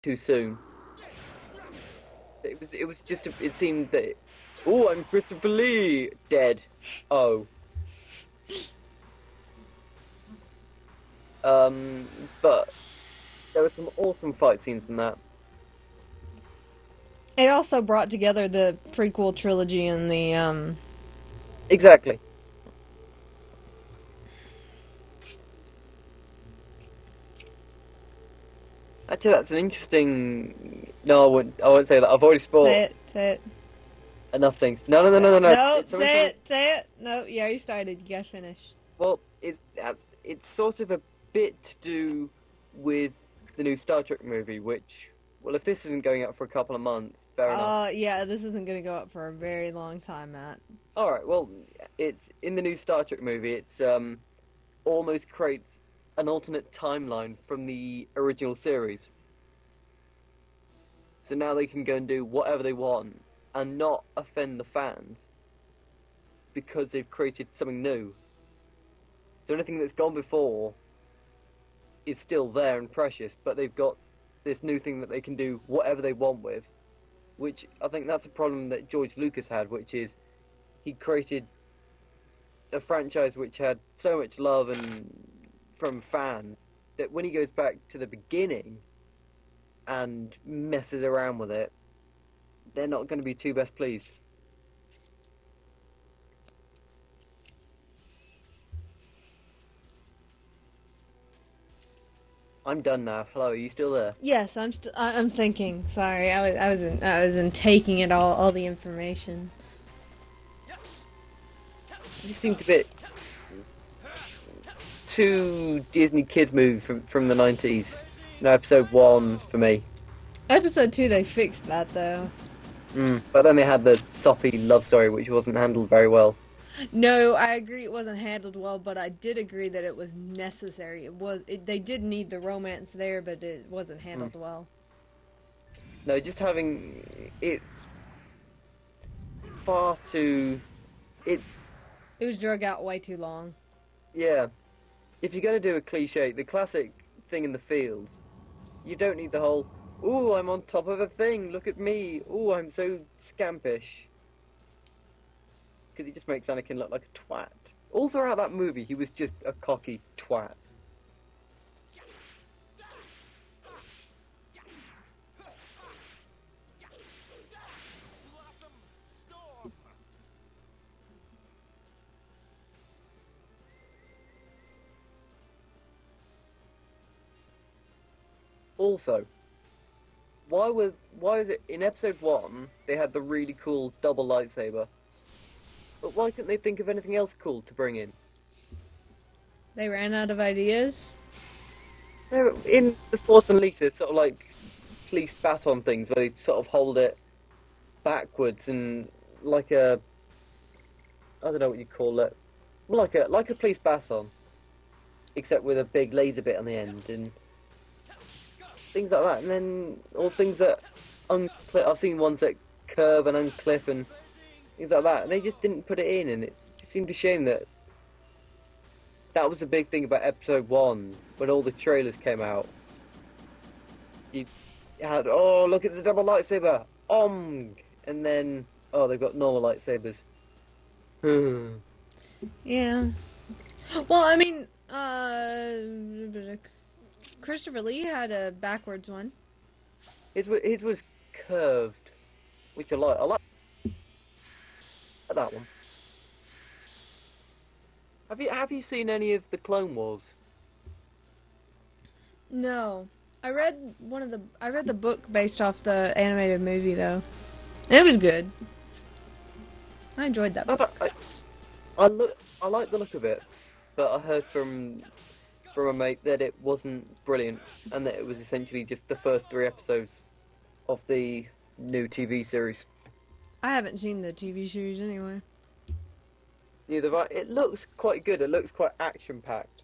too soon. So it was just it seemed that oh, I'm Christopher Lee dead. Oh. But there were some awesome fight scenes in that. It also brought together the prequel trilogy and the Exactly. Actually, that's an interesting. No, I won't say that. I've already spoiled say it. enough things. No. No, It's something. say it. No, you already started. You gotta finish. Well, it's sort of a bit to do with the new Star Trek movie, which, well, if this isn't going out for a couple of months, fair enough. Yeah, this isn't gonna go up for a very long time, Matt. All right, well, it's in the new Star Trek movie. It's almost creates an alternate timeline from the original series. So now they can go and do whatever they want and not offend the fans because they've created something new. So anything that's gone before is still there and precious, but they've got this new thing that they can do whatever they want with, which I think that's a problem that George Lucas had, which is he created a franchise which had so much love and from fans that when he goes back to the beginning and messes around with it, they're not going to be too best pleased. I'm done now. Hello, are you still there? Yes, I'm thinking. Sorry, I was in taking it all the information. It just seemed a bit too Disney kids movie from the 90s. No, episode 1 for me. Episode 2, they fixed that though. But then they had the soppy love story, which wasn't handled very well. No, I agree it wasn't handled well, but I did agree that it was necessary. They did need the romance there, but it wasn't handled well. No, just having it's far too. It was drug out way too long. Yeah, if you're gonna do a cliche, the classic thing in the fields, you don't need the whole. Ooh, I'm on top of a thing. Look at me. Ooh, I'm so scampish. Because it just makes Anakin look like a twat. All throughout that movie, he was just a cocky twat. Also, why is it in episode 1 they had the really cool double lightsaber, but why couldn't they think of anything else cool to bring in? They ran out of ideas. In the Force Unleashed, there's sort of like police baton things where they sort of hold it backwards and like a I don't know what you call it, like a police baton, except with a big laser bit on the end and things like that. And then all things that unclip. I've seen ones that curve and unclip and things like that, and they just didn't put it in, and it just seemed a shame that that was the big thing about episode 1 when all the trailers came out. You had, oh, look at the double lightsaber, and then, oh, they've got normal lightsabers. Yeah. Well, I mean, Christopher Lee had a backwards one. His was curved, which I like. I like that one. Have you seen any of the Clone Wars? No. I read the book based off the animated movie though. It was good. I enjoyed that book. I like the look of it, but I heard from a mate that it wasn't brilliant and that it was essentially just the first 3 episodes of the new TV series. I haven't seen the TV series anyway. Neither have I. It looks quite good. It looks quite action-packed.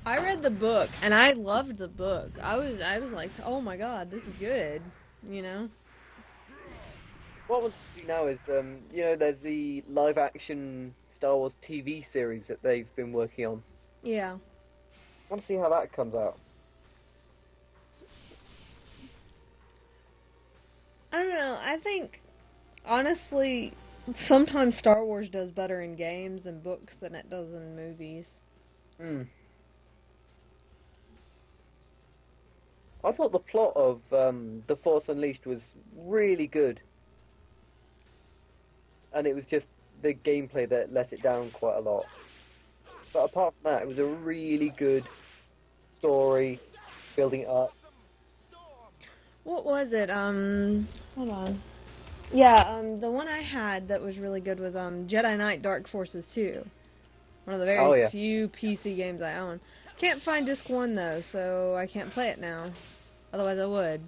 I read the book and I loved the book. I was like, oh my god, this is good. You know. What I want to do now is, there's the live-action Star Wars TV series that they've been working on. Yeah. I want to see how that comes out. I don't know. I think, honestly, sometimes Star Wars does better in games and books than it does in movies. Hmm. I thought the plot of The Force Unleashed was really good, and it was just the gameplay that let it down quite a lot. But apart from that, it was a really good story, building it up. What was it? Hold on. Yeah, the one I had that was really good was Jedi Knight Dark Forces 2. One of the Oh very yeah, few PC games I own. Can't find disc 1 though, so I can't play it now. Otherwise I would.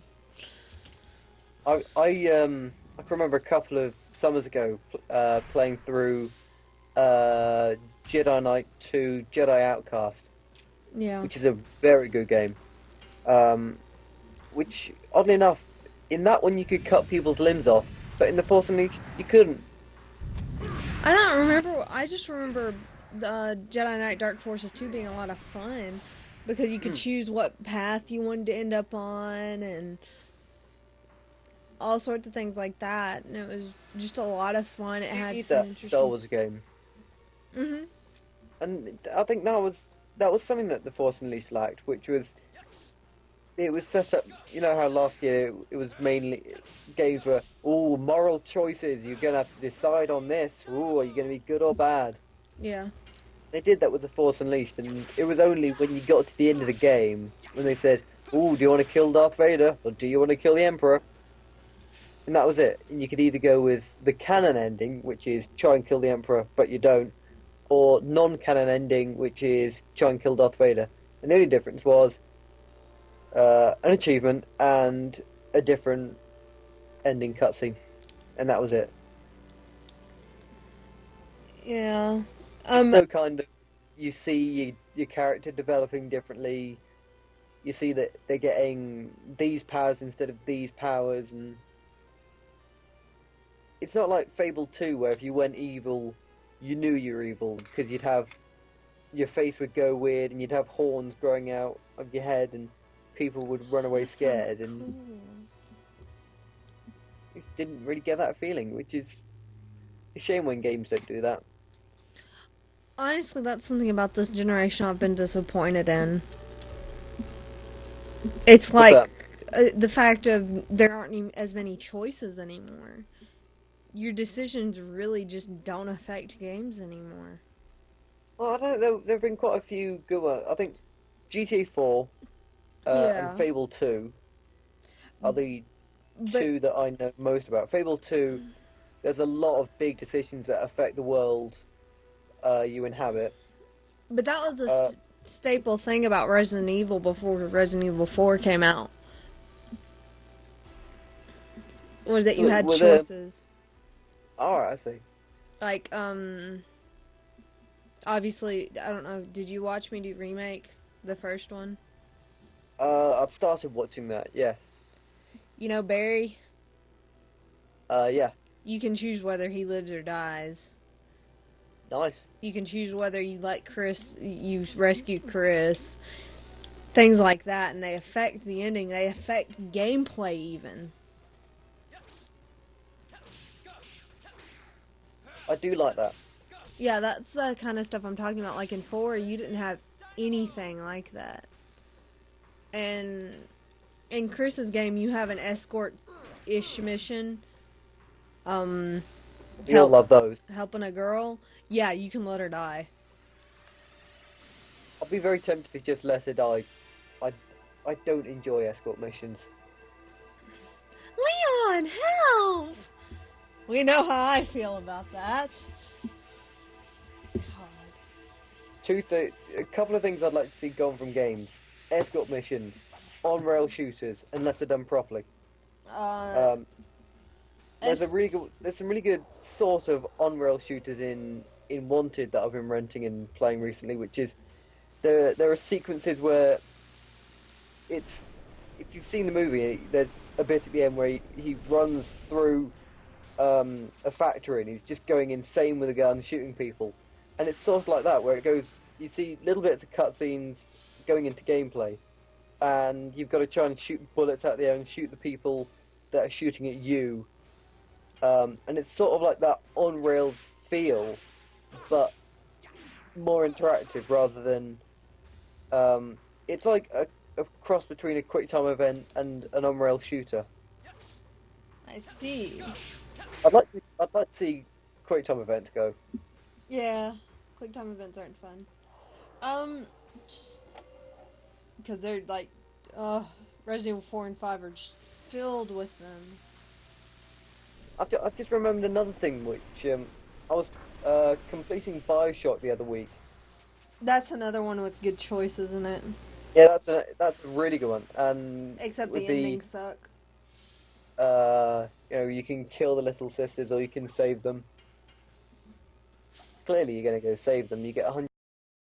I can remember a couple of summers ago playing through Jedi Knight 2 Jedi Outcast, Yeah. which is a very good game. Um, which, oddly enough, in that one you could cut people's limbs off, but in the Force Unleashed you couldn't. I don't remember. I just remember the Jedi Knight Dark Forces 2 being a lot of fun because you could Hmm. choose what path you wanted to end up on and all sorts of things like that. And it was just a lot of fun. It You had need some that Star interesting. Wars game, Mhm. and I think that was something that the Force Unleashed lacked, which was it was set up. You know how last year it was mainly games were moral choices. You're gonna have to decide on this. Are you gonna be good or bad? Yeah. They did that with the Force Unleashed, and it was only when you got to the end of the game when they said, do you want to kill Darth Vader or do you want to kill the Emperor?" And that was it. And you could either go with the canon ending, which is try and kill the Emperor, but you don't, or non-canon ending, which is try and kill Darth Vader. And the only difference was an achievement and a different ending cutscene, and that was it. Yeah. There's no kind of you see your character developing differently. You see that they're getting these powers instead of these powers, and it's not like Fable 2 where if you went evil, you knew you were evil because you'd have your face would go weird and you'd have horns growing out of your head and people would run away That sounds scared, and cool. it didn't really get that feeling, which is a shame when games don't do that. Honestly, that's something about this generation I've been disappointed in. It's What's that? like the fact of there aren't as many choices anymore. Your decisions really just don't affect games anymore. Well, I don't know. There've been quite a few good ones. I think GTA 4 and Yeah, Fable 2 are the but two that I know most about. Fable 2, there's a lot of big decisions that affect the world you inhabit. that was the Uh, staple thing about Resident Evil before Resident Evil 4 came out, was that you had with a, choices. alright, I see. Like, obviously, I don't know, did you watch me do Remake, the first one? I've started watching that, yes. You know Barry? Yeah, You can choose whether he lives or dies. nice. You can choose whether you rescue Chris, things like that, and they affect the ending. They affect gameplay even. I do like that. Yeah, that's the kind of stuff I'm talking about. Like in 4, you didn't have anything like that. And in Chris's game, you have an escort-ish mission. Um, We all help love those. helping a girl. Yeah, you can let her die. I'll be very tempted to just let her die. I, I don't enjoy escort missions. Leon, help! We know how I feel about that. God. A couple of things I'd like to see gone from games: escort missions, on-rail shooters, unless they're done properly. Uh, Um, there's some really good sort of on-rail shooters in Wanted that I've been renting and playing recently, which is there are sequences where it's if you've seen the movie, there's a bit at the end where he runs through a factory and he's just going insane with a gun, shooting people, and it's sort of like that where it goes. You see little bits of cutscenes going into gameplay, and you've got to try and shoot bullets out the air and shoot the people that are shooting at you, and it's sort of like that on-rails feel, but more interactive rather than. It's like a cross between a quick-time event and an on-rail shooter. I see. I'd like to see quick-time events go. Yeah, quick time events aren't fun. Because they're like, Resident Evil 4 and 5 are just filled with them. I've just remembered another thing which I was completing Bioshock the other week. That's another one with good choices in it. Yeah, that's a really good one, and Except with the endings suck. you can kill the little sisters or you can save them. Clearly, you're gonna go save them. You get 100